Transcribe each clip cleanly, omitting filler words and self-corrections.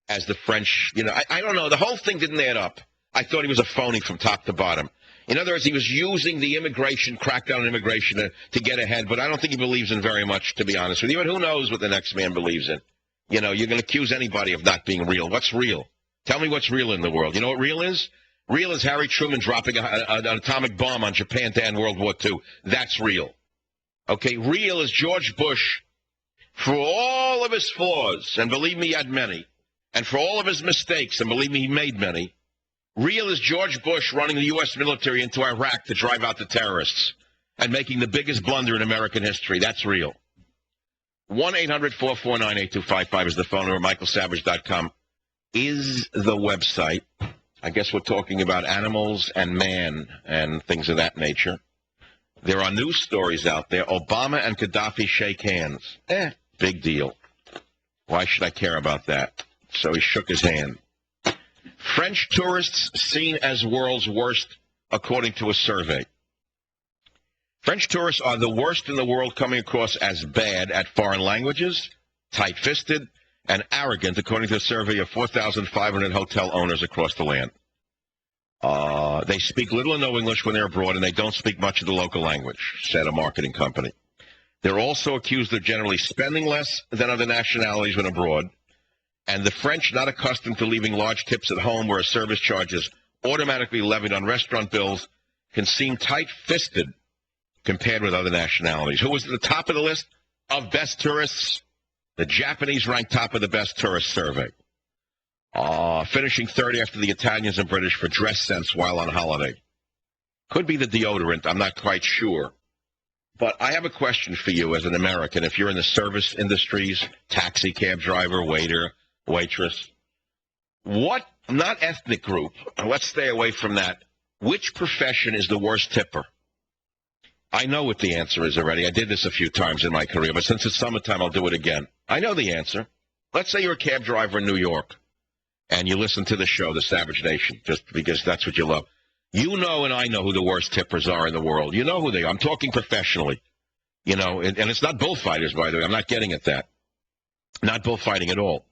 as the French, I don't know. The whole thing didn't add up. I thought he was a phony from top to bottom. In other words, he was using the crackdown on immigration to get ahead, but I don't think he believes in very much, to be honest with you. But who knows what the next man believes in? You're going to accuse anybody of not being real. What's real? Tell me what's real in the world. You know what real is? Real is Harry Truman dropping an atomic bomb on Japan to end World War II. That's real. Okay, real is George Bush, for all of his flaws, and believe me, he had many, and for all of his mistakes, and believe me, he made many. Real is George Bush running the U.S. military into Iraq to drive out the terrorists and making the biggest blunder in American history. That's real. 1-800-449-8255 is the phone number. MichaelSavage.com is the website. I guess we're talking about animals and man and things of that nature. There are news stories out there. Obama and Gaddafi shake hands. Big deal. Why should I care about that? So he shook his hand. French tourists seen as world's worst, according to a survey. French tourists are the worst in the world, coming across as bad at foreign languages, tight-fisted, and arrogant, according to a survey of 4,500 hotel owners across the land. They speak little or no English when they're abroad, and they don't speak much of the local language, said a marketing company. They're also accused of generally spending less than other nationalities when abroad, and the French, not accustomed to leaving large tips at home where a service charge is automatically levied on restaurant bills, can seem tight-fisted compared with other nationalities. Who was at the top of the list of best tourists? The Japanese ranked top of the best tourist survey. Finishing third after the Italians and British for dress sense while on holiday. Could be the deodorant, I'm not quite sure. But I have a question for you as an American. If you're in the service industries, taxi cab driver, waiter, waitress, what, not ethnic group, let's stay away from that, which profession is the worst tipper? I know what the answer is already. I did this a few times in my career, but since it's summertime, I'll do it again. I know the answer. Let's say you're a cab driver in New York, and you listen to the show, The Savage Nation, just because that's what you love. You know and I know who the worst tippers are in the world. You know who they are. I'm talking professionally. And it's not bullfighters, by the way. I'm not getting at that. Not bullfighting at all.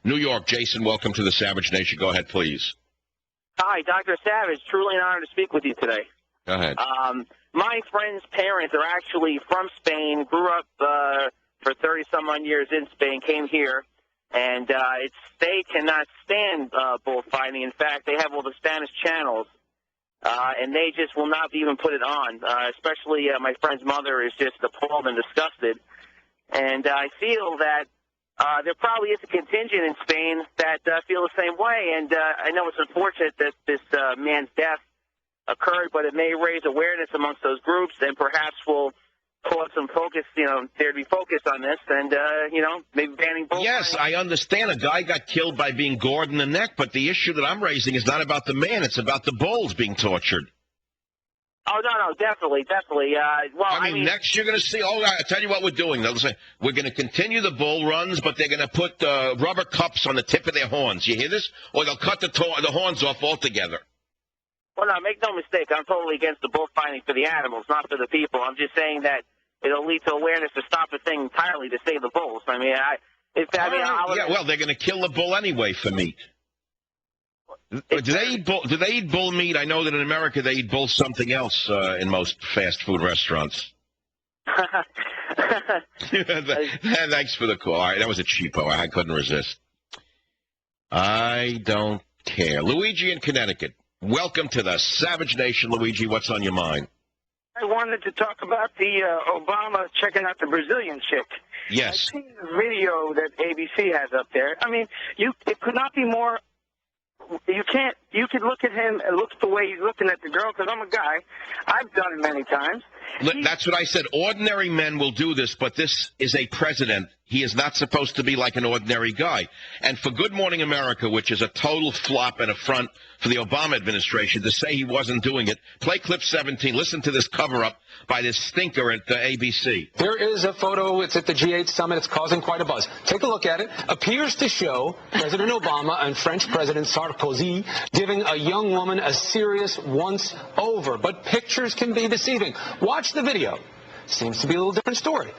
New York, Jason, welcome to The Savage Nation. Go ahead, please. Hi, Dr. Savage. Truly an honor to speak with you today. Go ahead. My friend's parents are actually from Spain, grew up for 30-some-odd years in Spain, came here, and they cannot stand bullfighting. In fact, they have all the Spanish channels, and they just will not even put it on, especially my friend's mother is just appalled and disgusted. And I feel that there probably is a contingent in Spain that feel the same way, and I know it's unfortunate that this man's death occurred, but it may raise awareness amongst those groups and perhaps will cause some focus, there to be focus on this and, maybe banning bullfighting. Yes, I understand. A guy got killed by being gored in the neck, but the issue that I'm raising is not about the man. It's about the bulls being tortured. Oh, no, definitely. I mean, next you're going to see, I'll tell you what we're doing. They'll say, we're going to continue the bull runs, but they're going to put rubber cups on the tip of their horns. You hear this? Or they'll cut the horns off altogether. Well, no, make no mistake. I'm totally against the bullfighting for the animals, not for the people. I'm just saying that it'll lead to awareness to stop the thing entirely to save the bulls. I mean, they're going to kill the bull anyway for meat. Do they eat bull meat? I know that in America they eat bull something else in most fast food restaurants. Thanks for the call. All right, that was a cheapo. I couldn't resist. I don't care. Luigi in Connecticut. Welcome to the Savage Nation, Luigi. What's on your mind? I wanted to talk about the Obama checking out the Brazilian chick. Yes. I've seen the video that ABC has up there. I mean, it could not be more. You could look at him and look the way he's looking at the girl, because I'm a guy. I've done it many times. That's what I said. Ordinary men will do this, but this is a president. He is not supposed to be like an ordinary guy. And for Good Morning America, which is a total flop and affront for the Obama administration, to say he wasn't doing it, play clip 17. Listen to this cover-up by this stinker at the ABC. There is a photo. It's at the G8 summit. It's causing quite a buzz. Take a look at it. Appears to show President Obama and French President Sarkozy giving a young woman a serious once-over. But pictures can be deceiving. Watch the video. Seems to be a little different story.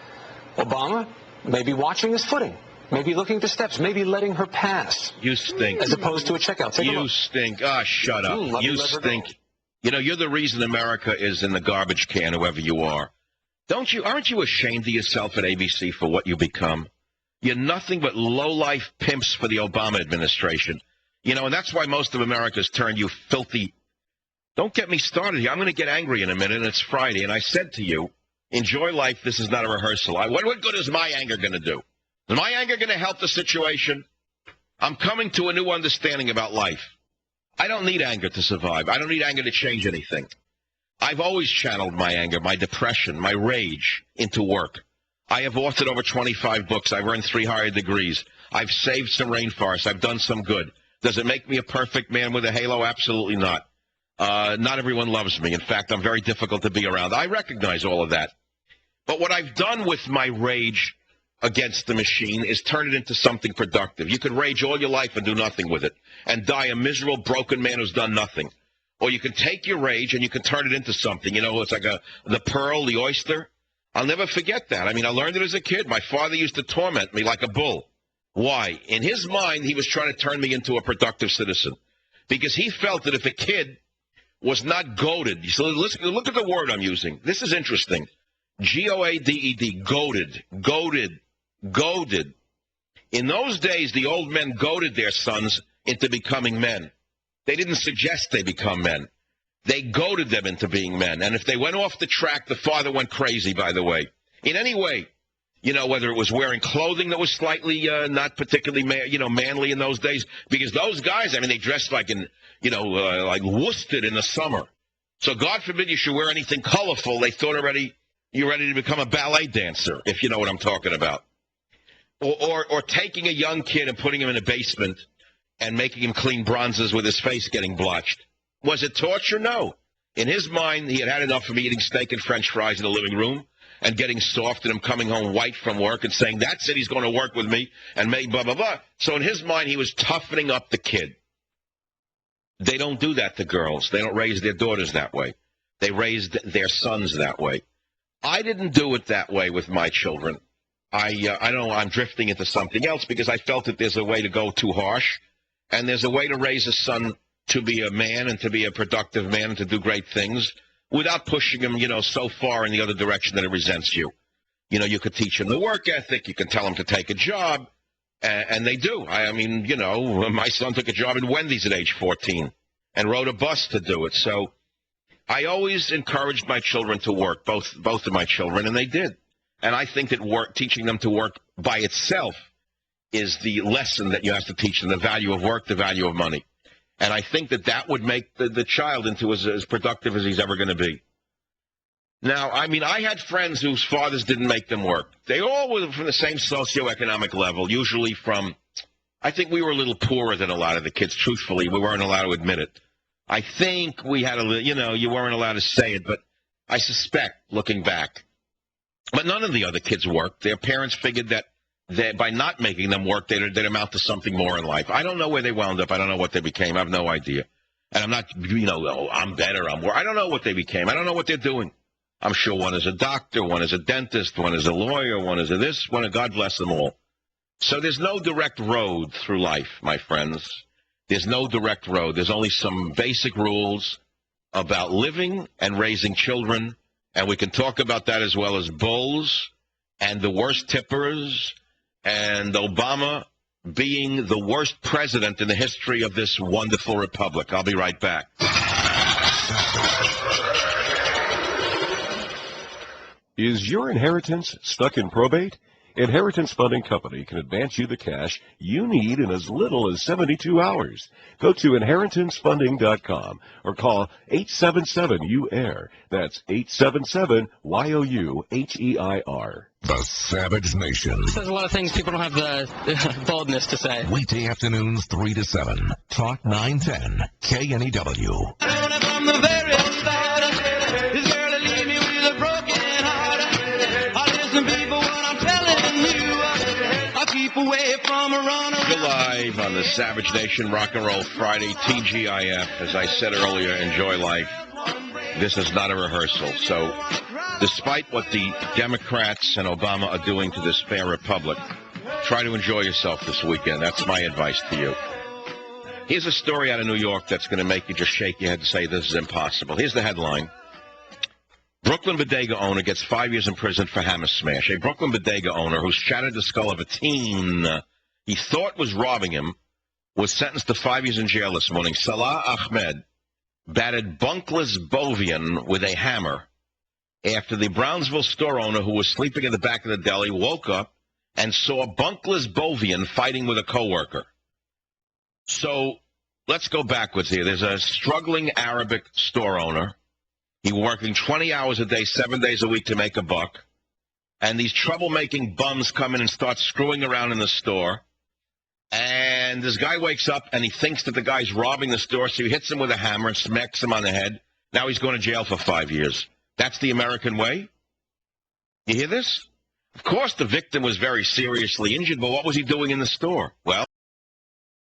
Obama may be watching his footing. maybe looking at the steps, maybe letting her pass. You stink. As opposed to a checkout. Take a You look. stink. Ah, shut up. You stink. You know, you're the reason America is in the garbage can, whoever you are. Aren't you ashamed of yourself at ABC for what you become? You're nothing but low-life pimps for the Obama administration. You know, and that's why most of America's turned you filthy. Don't get me started here. I'm going to get angry in a minute, and it's Friday. And I said to you, enjoy life. This is not a rehearsal. What good is my anger going to do? Is my anger going to help the situation? I'm coming to a new understanding about life. I don't need anger to survive. I don't need anger to change anything. I've always channeled my anger, my depression, my rage into work. I have authored over 25 books. I've earned 3 higher degrees. I've saved some rainforests. I've done some good. Does it make me a perfect man with a halo? Absolutely not. Not everyone loves me. In fact, I'm very difficult to be around. I recognize all of that. But what I've done with my rage against the machine is turn it into something productive. You could rage all your life and do nothing with it and die a miserable, broken man who's done nothing. Or you can take your rage and you can turn it into something. You know, it's like the pearl, the oyster. I'll never forget that. I mean, I learned it as a kid. My father used to torment me like a bull. Why? In his mind, he was trying to turn me into a productive citizen because he felt that if a kid was not goaded. So listen, look at the word I'm using. This is interesting. G-O-A-D-E-D, goaded, goaded, goaded. In those days, the old men goaded their sons into becoming men. They didn't suggest they become men. They goaded them into being men. And if they went off the track, the father went crazy, by the way. In any way, you know, whether it was wearing clothing that was slightly not particularly, manly in those days. Because those guys, I mean, they dressed like like worsted in the summer. So God forbid you should wear anything colorful. They thought already you're ready to become a ballet dancer, if you know what I'm talking about. Or taking a young kid and putting him in a basement and making him clean bronzes with his face getting blotched. Was it torture? No. In his mind, he had had enough of me eating steak and French fries in the living room and getting soft and him coming home white from work and saying, that's it, he's going to work with me and make blah, blah, blah. So in his mind, he was toughening up the kid. They don't do that to girls. They don't raise their daughters that way. They raised their sons that way. I didn't do it that way with my children. I know I'm drifting into something else because I felt that there's a way to go too harsh, and there's a way to raise a son to be a man and to be a productive man and to do great things without pushing him, so far in the other direction that it resents you. You could teach him the work ethic. You can tell him to take a job, and they do. I mean, my son took a job in Wendy's at age 14 and rode a bus to do it. So I always encouraged my children to work, both of my children, and they did. And I think that teaching them to work by itself is the lesson that you have to teach them, the value of work, the value of money. And I think that would make the child into as productive as he's ever going to be. Now, I mean, I had friends whose fathers didn't make them work. They all were from the same socioeconomic level, usually I think we were a little poorer than a lot of the kids, truthfully. We weren't allowed to admit it. I think we had you weren't allowed to say it, but I suspect, looking back. But none of the other kids worked. Their parents figured that by not making them work, they'd amount to something more in life. I don't know where they wound up. I don't know what they became. I have no idea. And I'm not, I'm better. I don't know what they became. I don't know what they're doing. I'm sure one is a doctor, one is a dentist, one is a lawyer, one is a this, one a God bless them all. So there's no direct road through life, my friends. There's no direct road. There's only some basic rules about living and raising children. And we can talk about that as well as bulls and the worst tippers and Obama being the worst president in the history of this wonderful republic. I'll be right back. Is your inheritance stuck in probate? Inheritance Funding Company can advance you the cash you need in as little as 72 hours. Go to inheritancefunding.com or call 877-YOU-AIR. That's 877-YOU-HEIR. The Savage Nation. Says a lot of things people don't have the boldness to say. Weekday afternoons 3 to 7. Talk 910 KNEW. From the very start, this girl will leave me with a broken heart. I listen, people, what I'm telling you. I keep away from a runner. You're live on the Savage Nation Rock and Roll Friday, TGIF. As I said earlier, enjoy life. This is not a rehearsal. So despite what the Democrats and Obama are doing to this fair republic, Try to enjoy yourself this weekend. That's my advice to you. Here's a story out of New York that's going to make you just shake your head and say this is impossible. Here's the headline. Brooklyn bodega owner gets 5 years in prison for hammer smash. A Brooklyn bodega owner who shattered the skull of a teen he thought was robbing him was sentenced to 5 years in jail this morning. Salah Ahmed battered Bunkless Bovian with a hammer after the Brownsville store owner who was sleeping in the back of the deli woke up and saw Bunkless Bovian fighting with a coworker. So let's go backwards here. There's a struggling Arabic store owner. He's working 20 hours a day, 7 days a week to make a buck. And these troublemaking bums come in and start screwing around in the store. And this guy wakes up and he thinks that the guy's robbing the store, so he hits him with a hammer and smacks him on the head. Now he's going to jail for 5 years. That's the American way? You hear this? Of course the victim was very seriously injured, but what was he doing in the store? Well,